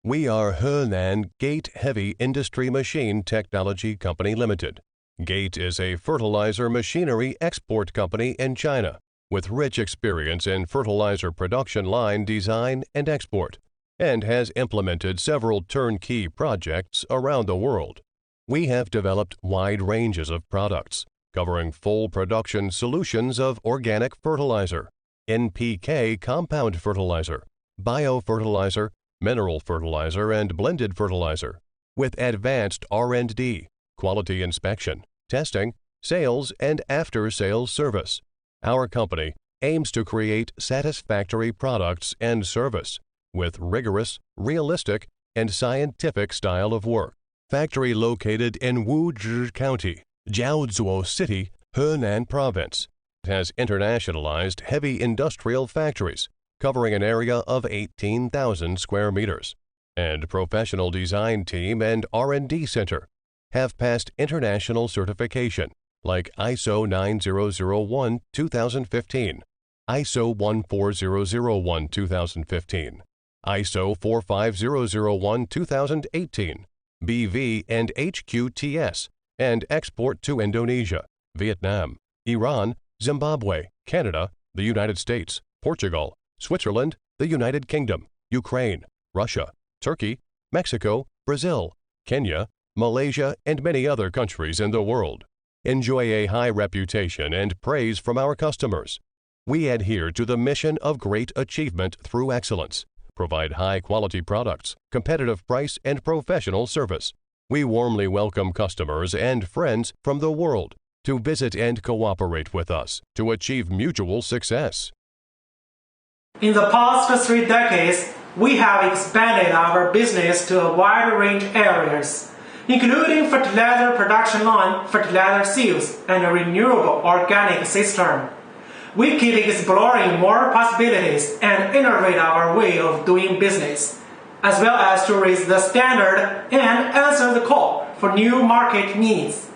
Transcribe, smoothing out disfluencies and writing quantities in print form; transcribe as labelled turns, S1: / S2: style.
S1: We are Henan Gate Heavy Industry Machine Technology Company Limited. Gate is a fertilizer machinery export company in China with rich experience in fertilizer production line design and export, and has implemented several turnkey projects around the world. We have developed wide ranges of products, covering full production solutions of organic fertilizer, NPK compound fertilizer, biofertilizer, mineral fertilizer, and blended fertilizer, with advanced R&D, quality inspection, testing, sales, and after-sales service. Our company aims to create satisfactory products and service with rigorous, realistic, and scientific style of work. Factory located in Wuzhi County, Jiaozhuo City, Henan Province, has internationalized heavy industrial factories covering an area of 18,000 square meters, and professional design team and R&D center have passed international certification like ISO 9001-2015, ISO 14001-2015, ISO 45001-2018, BV and HQTS, and export to Indonesia, Vietnam, Iran, Zimbabwe, Canada, the United States, Portugal, Switzerland, the United Kingdom, Ukraine, Russia, Turkey, Mexico, Brazil, Kenya, Malaysia, and many other countries in the world. Enjoy a high reputation and praise from our customers. We adhere to the mission of great achievement through excellence, provide high-quality products, competitive price, and professional service. We warmly welcome customers and friends from the world to visit and cooperate with us to achieve mutual success.
S2: In the past 3 decades, we have expanded our business to a wide range of areas, including fertilizer production line, fertilizer sales, and a renewable organic system. We keep exploring more possibilities and innovate our way of doing business, as well as to raise the standard and answer the call for new market needs.